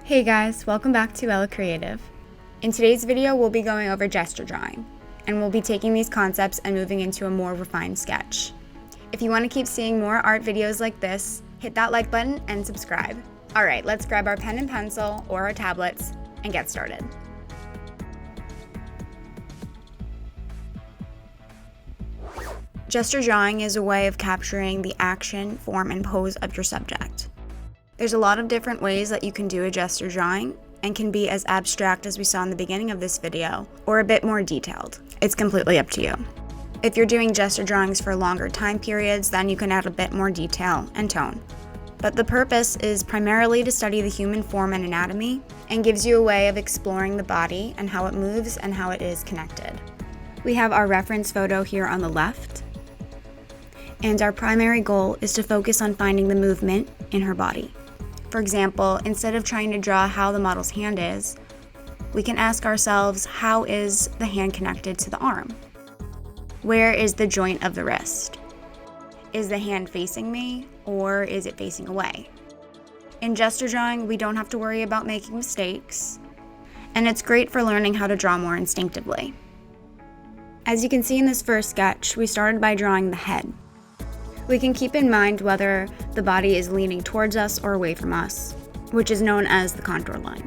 Hey guys, welcome back to Ella Creative. In today's video, we'll be going over gesture drawing, and we'll be taking these concepts and moving into a more refined sketch. If you want to keep seeing more art videos like this, hit that like button and subscribe. Alright, let's grab our pen and pencil or our tablets and get started. Gesture drawing is a way of capturing the action, form, and pose of your subject. There's a lot of different ways that you can do a gesture drawing and can be as abstract as we saw in the beginning of this video, or a bit more detailed. It's completely up to you. If you're doing gesture drawings for longer time periods, then you can add a bit more detail and tone. But the purpose is primarily to study the human form and anatomy, and gives you a way of exploring the body and how it moves and how it is connected. We have our reference photo here on the left, and our primary goal is to focus on finding the movement in her body. For example, instead of trying to draw how the model's hand is, we can ask ourselves, how is the hand connected to the arm? Where is the joint of the wrist? Is the hand facing me, or is it facing away? In gesture drawing, we don't have to worry about making mistakes, and it's great for learning how to draw more instinctively. As you can see in this first sketch, we started by drawing the head. We can keep in mind whether the body is leaning towards us or away from us, which is known as the contour line.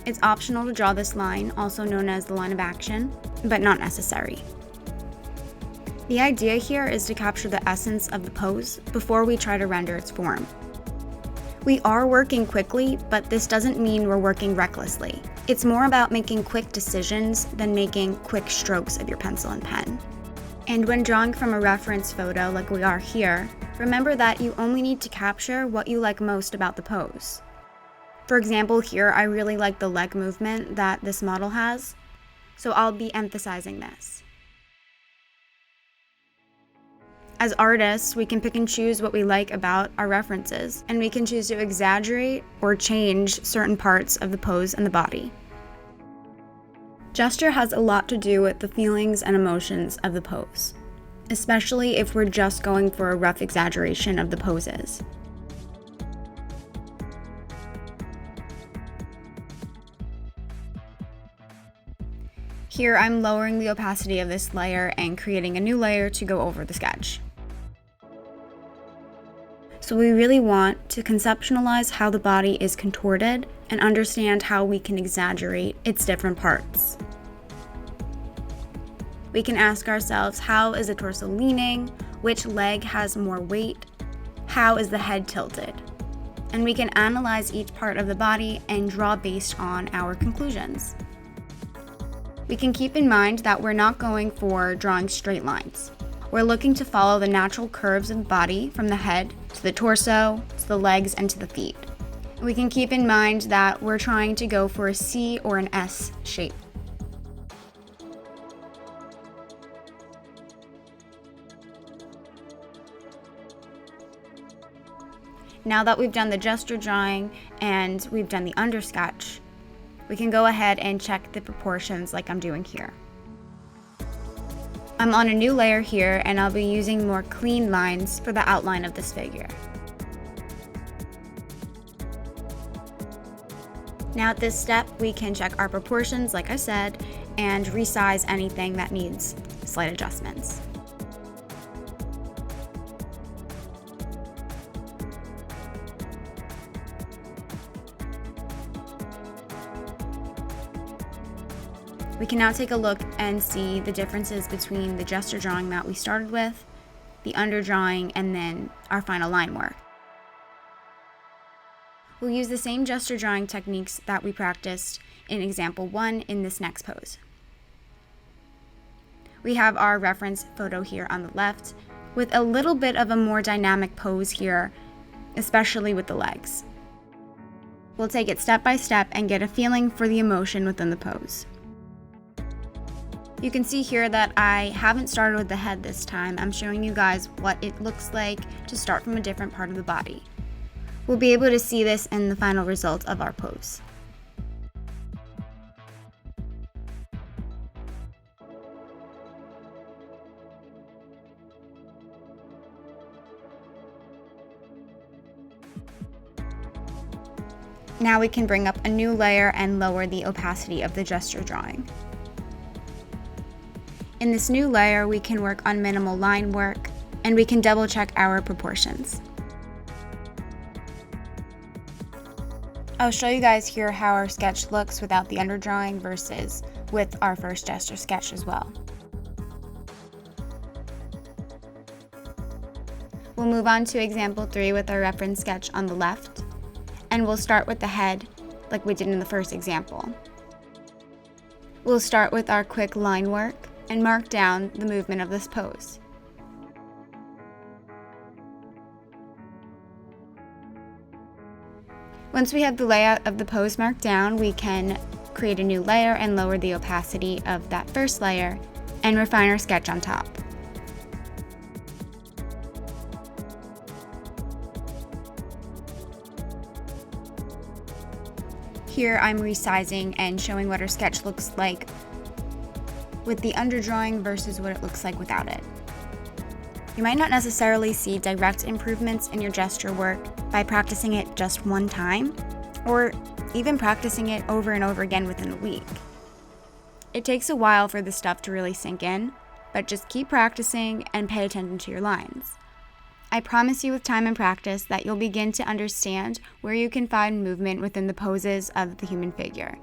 It's optional to draw this line, also known as the line of action, but not necessary. The idea here is to capture the essence of the pose before we try to render its form. We are working quickly, but this doesn't mean we're working recklessly. It's more about making quick decisions than making quick strokes of your pencil and pen. And when drawing from a reference photo like we are here, remember that you only need to capture what you like most about the pose. For example, here I really like the leg movement that this model has, so I'll be emphasizing this. As artists, we can pick and choose what we like about our references, and we can choose to exaggerate or change certain parts of the pose and the body. Gesture has a lot to do with the feelings and emotions of the pose, especially if we're just going for a rough exaggeration of the poses. Here I'm lowering the opacity of this layer and creating a new layer to go over the sketch. So we really want to conceptualize how the body is contorted and understand how we can exaggerate its different parts. We can ask ourselves, how is the torso leaning? Which leg has more weight? How is the head tilted? And we can analyze each part of the body and draw based on our conclusions. We can keep in mind that we're not going for drawing straight lines. We're looking to follow the natural curves of the body from the head to the torso, to the legs, and to the feet. We can keep in mind that we're trying to go for a C or an S shape. Now that we've done the gesture drawing and we've done the undersketch, we can go ahead and check the proportions like I'm doing here. I'm on a new layer here, and I'll be using more clean lines for the outline of this figure. Now at this step, we can check our proportions, like I said, and resize anything that needs slight adjustments. We can now take a look and see the differences between the gesture drawing that we started with, the underdrawing, and then our final line work. We'll use the same gesture drawing techniques that we practiced in example 1 in this next pose. We have our reference photo here on the left, with a little bit of a more dynamic pose here, especially with the legs. We'll take it step by step and get a feeling for the emotion within the pose. You can see here that I haven't started with the head this time. I'm showing you guys what it looks like to start from a different part of the body. We'll be able to see this in the final result of our pose. Now we can bring up a new layer and lower the opacity of the gesture drawing. In this new layer, we can work on minimal line work, and we can double check our proportions. I'll show you guys here how our sketch looks without the underdrawing versus with our first gesture sketch as well. We'll move on to example 3 with our reference sketch on the left, and we'll start with the head like we did in the first example. We'll start with our quick line work and mark down the movement of this pose. Once we have the layout of the pose marked down, we can create a new layer and lower the opacity of that first layer and refine our sketch on top. Here I'm resizing and showing what our sketch looks like with the underdrawing versus what it looks like without it. You might not necessarily see direct improvements in your gesture work by practicing it just one time, or even practicing it over and over again within a week. It takes a while for this stuff to really sink in, but just keep practicing and pay attention to your lines. I promise you with time and practice that you'll begin to understand where you can find movement within the poses of the human figure.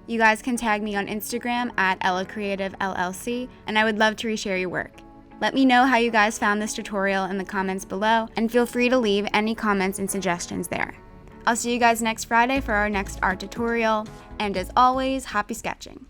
You guys can tag me on Instagram at EllaCreativeLLC, and I would love to reshare your work. Let me know how you guys found this tutorial in the comments below, and feel free to leave any comments and suggestions there. I'll see you guys next Friday for our next art tutorial, and as always, happy sketching!